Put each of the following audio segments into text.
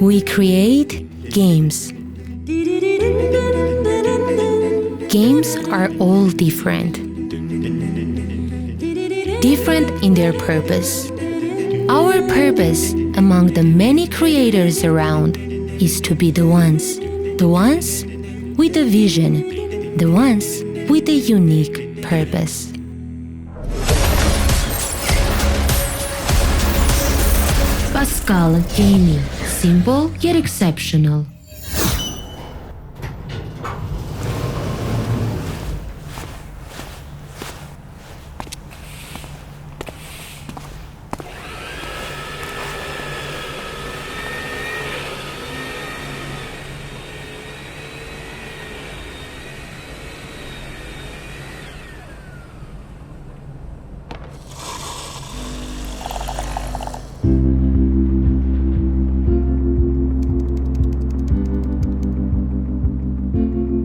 We create games. Games are all different. Different in their purpose. Our purpose among the many creators around is to be the ones with a vision, the ones with a unique purpose. Pascal Gaming, simple yet exceptional.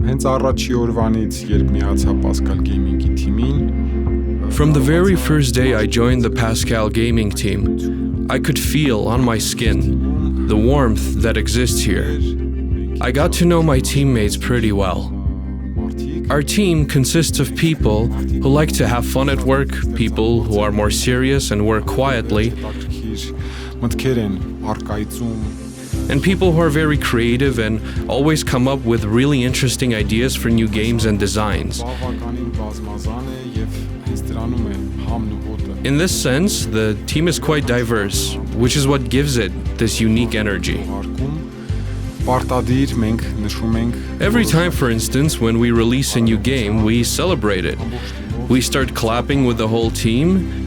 Հենց առաջի օրվանից, երբ միացա Pascal Gaming-ի թիմին, From the very first day I joined the Pascal Gaming team, I could feel on my skin the warmth that exists here. I got to know my teammates pretty well. Our team consists of people who like to have fun at work, people who are more serious and work quietly, մտքեր են արկայծում, and people who are very creative and always come up with really interesting ideas for new games and designs. բավականին բազմազան է եւ հենց դրանում է համն ու հոտը։ In this sense, the team is quite diverse, which is what gives it this unique energy. Պարտադիր մենք նշում ենք Every time, for instance, when we release a new game, we celebrate it. We start clapping with the whole team.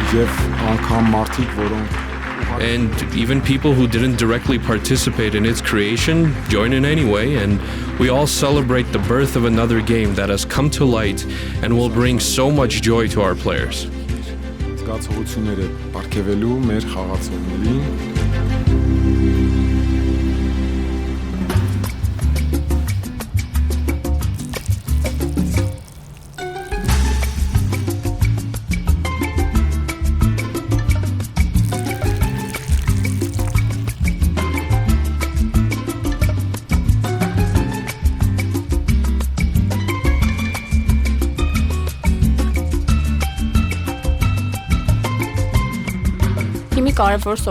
եւ անգամ մարդիկ, որոնք And even people who didn't directly participate in its creation join in anyway, and we all celebrate the birth of another game that has come to light and will bring so much joy to our players. զգացողությունները պարգևելու մեր խաղացողներին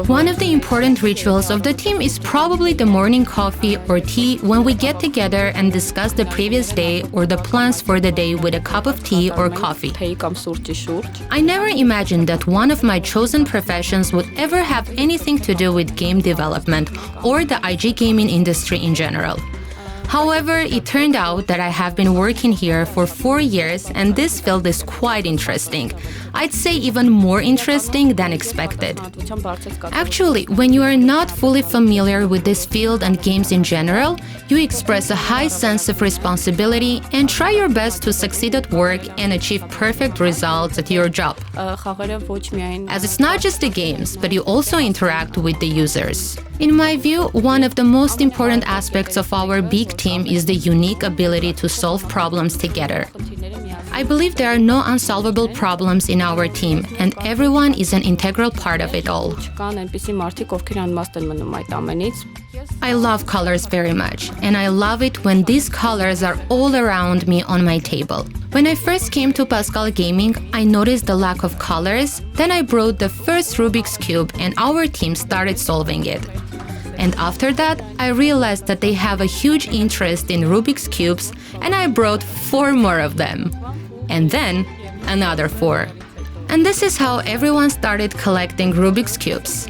One of the important rituals of the team is probably the morning coffee or tea when we get together and discuss the previous day or the plans for the day with a cup of tea or coffee. I never imagined that one of my chosen professions would ever have anything to do with game development or the IG gaming industry in general. However, it turned out that I have been working here for 4 years and this field is quite interesting. I'd say even more interesting than expected. Actually, when you are not fully familiar with this field and games in general, you express a high sense of responsibility and try your best to succeed at work and achieve perfect results at your job. As it's not just the games, but you also interact with the users. In my view, one of the most important aspects of our big team is the unique ability to solve problems together. I believe there are no unsolvable problems in our team, and everyone is an integral part of it all. I love colors very much, and I love it when these colors are all around me on my table. When I first came to Pascal Gaming, I noticed the lack of colors, then I brought the first Rubik's Cube and our team started solving it. And after that, I realized that they have a huge interest in Rubik's Cubes, and I brought 4 more of them. And then, another 4. And this is how everyone started collecting Rubik's Cubes.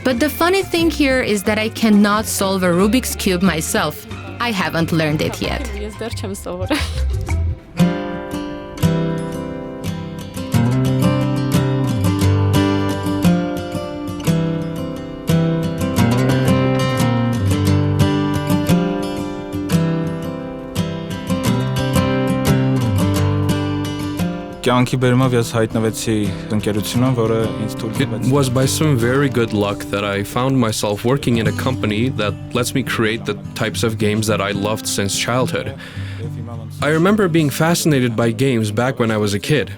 But the funny thing here is that I cannot solve a Rubik's Cube myself. I haven't learned it yet. Կյանքի բերումով ես հայտնվեցի ընկերությունում, որը ինձ թույլ It տվեց was by some very good luck that I found myself working in a company that lets me create the types of games that I loved since childhood. I remember being fascinated by games back when I was a kid.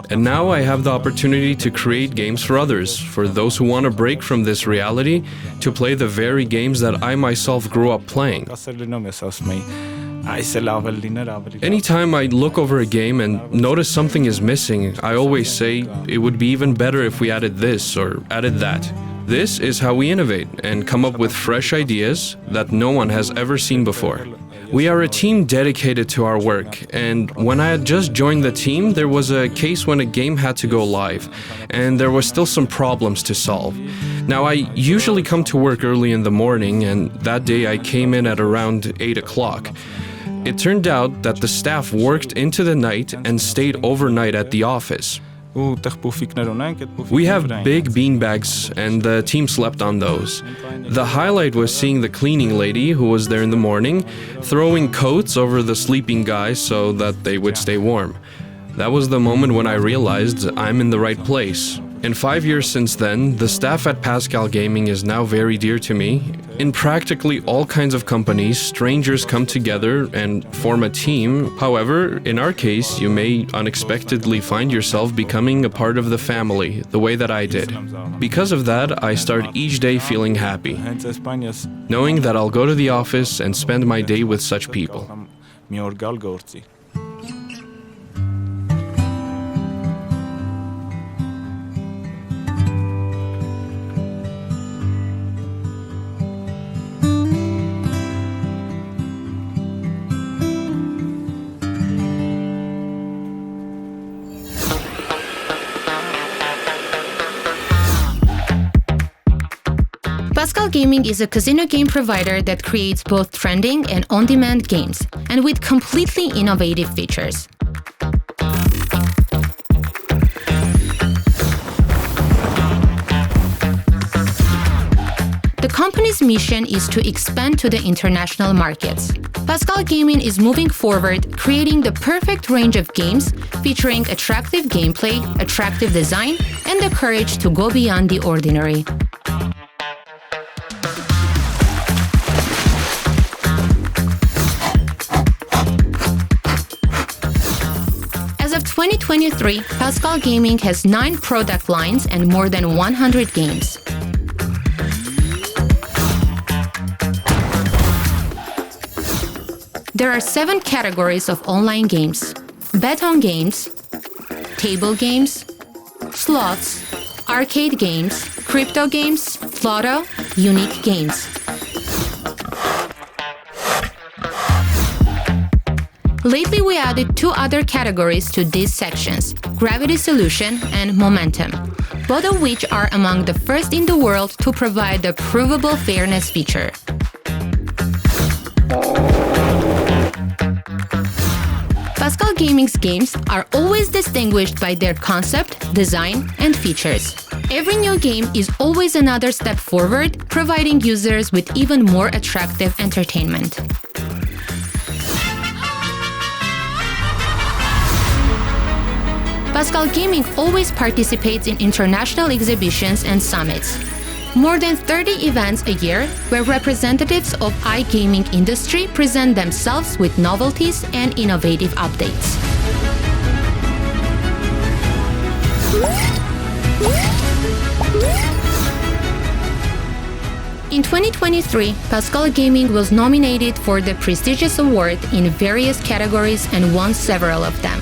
And now I have the opportunity to create games for others, for those who want to break from this reality, to play the very games that I myself grew up playing. Anytime I look over a game and notice something is missing, I always say it would be even better if we added this or added that. This is how we innovate and come up with fresh ideas that no one has ever seen before. We are a team dedicated to our work, and when I had just joined the team, there was a case when a game had to go live, and there was still some problems to solve. Now, I usually come to work early in the morning, and that day I came in at around 8 o'clock. It turned out that the staff worked into the night and stayed overnight at the office. We have big beanbags, and the team slept on those. The highlight was seeing the cleaning lady, who was there in the morning, throwing coats over the sleeping guys so that they would stay warm. That was the moment when I realized I'm in the right place. In 5 years since then, the staff at Pascal Gaming is now very dear to me. In practically all kinds of companies, strangers come together and form a team. However, in our case, you may unexpectedly find yourself becoming a part of the family, the way that I did. Because of that, I start each day feeling happy, knowing that I'll go to the office and spend my day with such people. Pascal Gaming is a casino game provider that creates both trending and on-demand games, and with completely innovative features. The company's mission is to expand to the international markets. Pascal Gaming is moving forward, creating the perfect range of games featuring attractive gameplay, attractive design, and the courage to go beyond the ordinary. As of 2023, Pascal Gaming has 9 product lines and more than 100 games. There are 7 categories of online games: bet-on games, table games, slots, arcade games, crypto games, lotto, unique games. Lately, we added 2 other categories to these sections: Gravity Solution and Momentum, both of which are among the first in the world to provide the provable fairness feature. Pascal Gaming's games are always distinguished by their concept, design, and features. Every new game is always another step forward, providing users with even more attractive entertainment. Pascal Gaming always participates in international exhibitions and summits. More than 30 events a year where representatives of iGaming industry present themselves with novelties and innovative updates. In 2023, Pascal Gaming was nominated for the prestigious award in various categories and won several of them.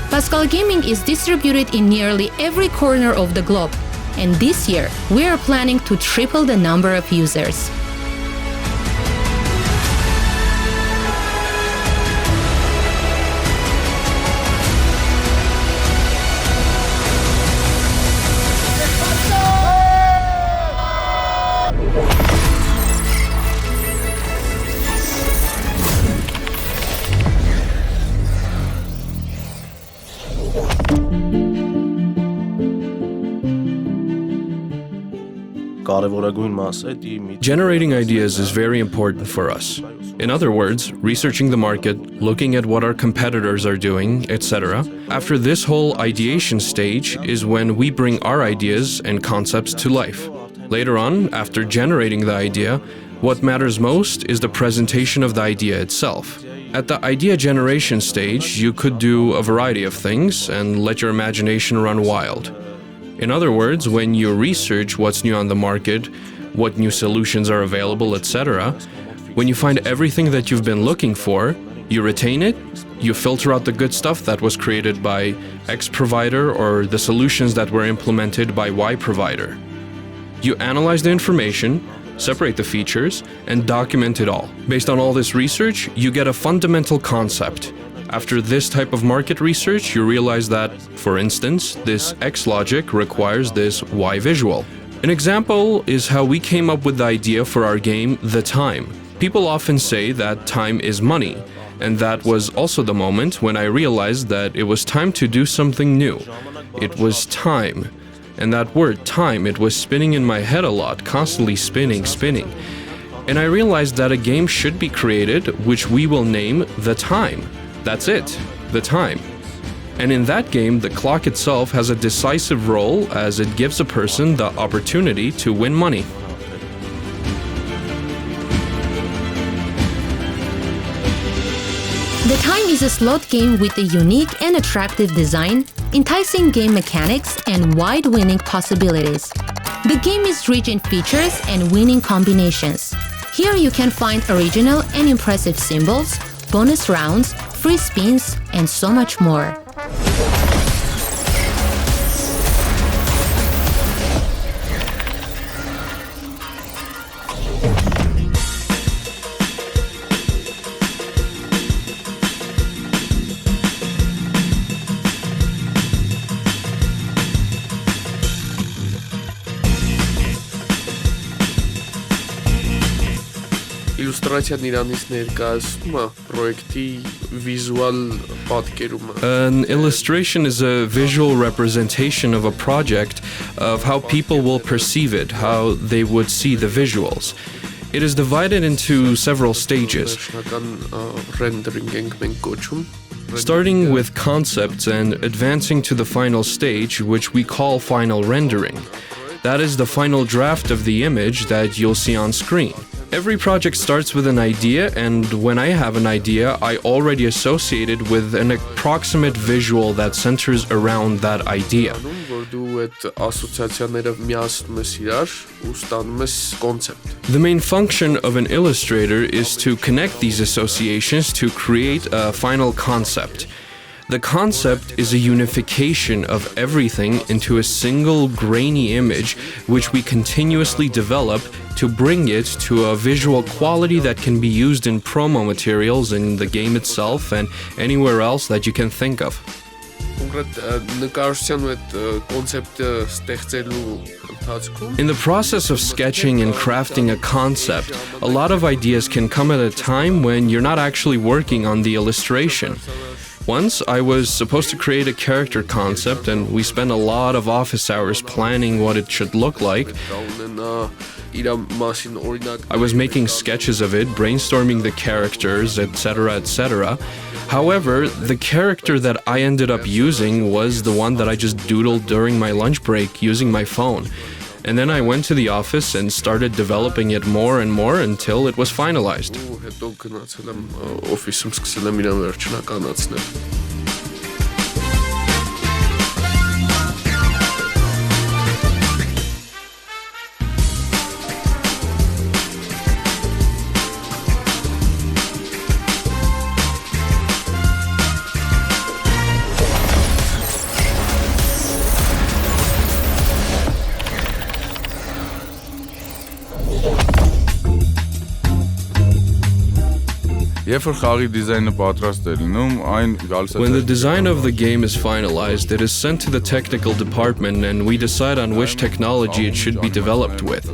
Pascal Gaming is distributed in nearly every corner of the globe, and this year we are planning to triple the number of users. Generating ideas is very important for us. In other words, researching the market, looking at what our competitors are doing, etc. After this whole ideation stage is when we bring our ideas and concepts to life. Later on, after generating the idea, what matters most is the presentation of the idea itself. At the idea generation stage, you could do a variety of things and let your imagination run wild. In other words, when you research what's new on the market, what new solutions are available, etc., when you find everything that you've been looking for, you retain it, you filter out the good stuff that was created by X provider or the solutions that were implemented by Y provider. You analyze the information, separate the features, and document it all. Based on all this research, you get a fundamental concept. After this type of market research, you realize that, for instance, this X logic requires this Y visual. An example is how we came up with the idea for our game, The Time. People often say that time is money, and that was also the moment when I realized that it was time to do something new. It was time. And that word time, it was spinning in my head a lot, constantly spinning. And I realized that a game should be created which we will name The Time. That's it, The Time. And in that game, the clock itself has a decisive role as it gives a person the opportunity to win money. The Time is a slot game with a unique and attractive design, enticing game mechanics, and wide winning possibilities. The game is rich in features and winning combinations. Here you can find original and impressive symbols, bonus rounds, free spins, and so much more. Illustrator-ն Իրանից ներկայացնում է պրոյեկտի վիզուալ պատկերումը. An illustration is a visual representation of a project, of how people will perceive it, how they would see the visuals. It is divided into several stages. Rendering ենք մենք կոչում. Starting with concepts and advancing to the final stage, which we call final rendering. That is the final draft of the image that you'll see on screen. Every project starts with an idea, and when I have an idea, I already associate it with an approximate visual that centers around that idea. The main function of an illustrator is to connect these associations to create a final concept. The concept is a unification of everything into a single grainy image which we continuously develop to bring it to a visual quality that can be used in promo materials in the game itself and anywhere else that you can think of. In the process of sketching and crafting a concept, a lot of ideas can come at a time when you're not actually working on the illustration. Once, I was supposed to create a character concept, and we spent a lot of office hours planning what it should look like. I was making sketches of it, brainstorming the characters, etc., etc. However, the character that I ended up using was the one that I just doodled during my lunch break using my phone. And then I went to the office and started developing it more and more until it was finalized. When the design of the game is finalized, it is sent to the technical department and we decide on which technology it should be developed with.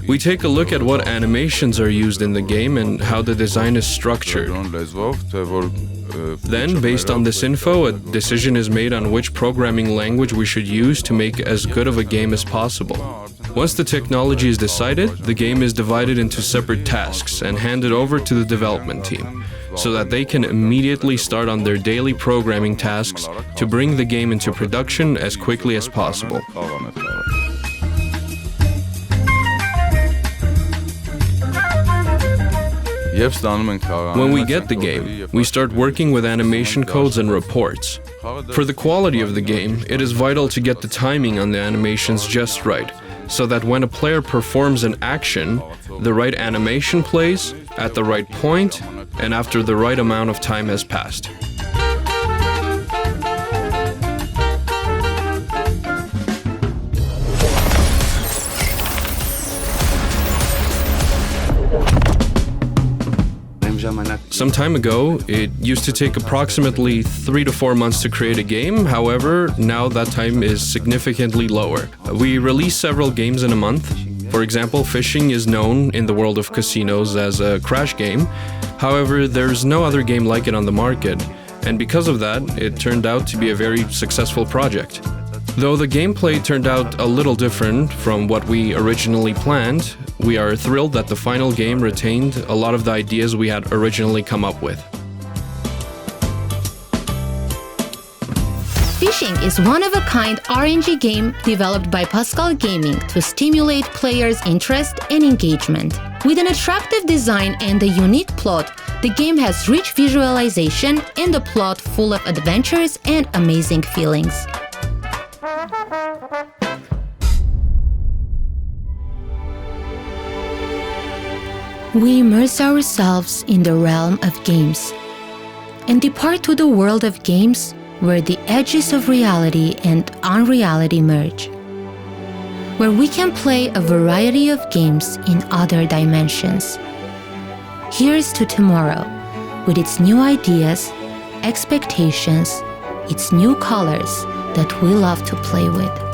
We take a look at what animations are used in the game and how the design is structured. Then, based on this info, a decision is made on which programming language we should use to make as good of a game as possible. Once the technology is decided, the game is divided into separate tasks and handed over to the development team, so that they can immediately start on their daily programming tasks to bring the game into production as quickly as possible. When we get the game, we start working with animation codes and reports. For the quality of the game, it is vital to get the timing on the animations just right, so that when a player performs an action, the right animation plays, at the right point, and after the right amount of time has passed. Some time ago, it used to take approximately 3 to 4 months to create a game. However, now that time is significantly lower. We release several games in a month. For example, fishing is known in the world of casinos as a crash game. However, there's no other game like it on the market. And because of that, it turned out to be a very successful project. Though the gameplay turned out a little different from what we originally planned, we are thrilled that the final game retained a lot of the ideas we had originally come up with. Fishing is one-of-a-kind RNG game developed by Pascal Gaming to stimulate players' interest and engagement. With an attractive design and a unique plot, the game has rich visualization and a plot full of adventures and amazing feelings. We immerse ourselves in the realm of games and depart to the world of games where the edges of reality and unreality merge, where we can play a variety of games in other dimensions. Here's to tomorrow, with its new ideas, expectations, its new colors that we love to play with.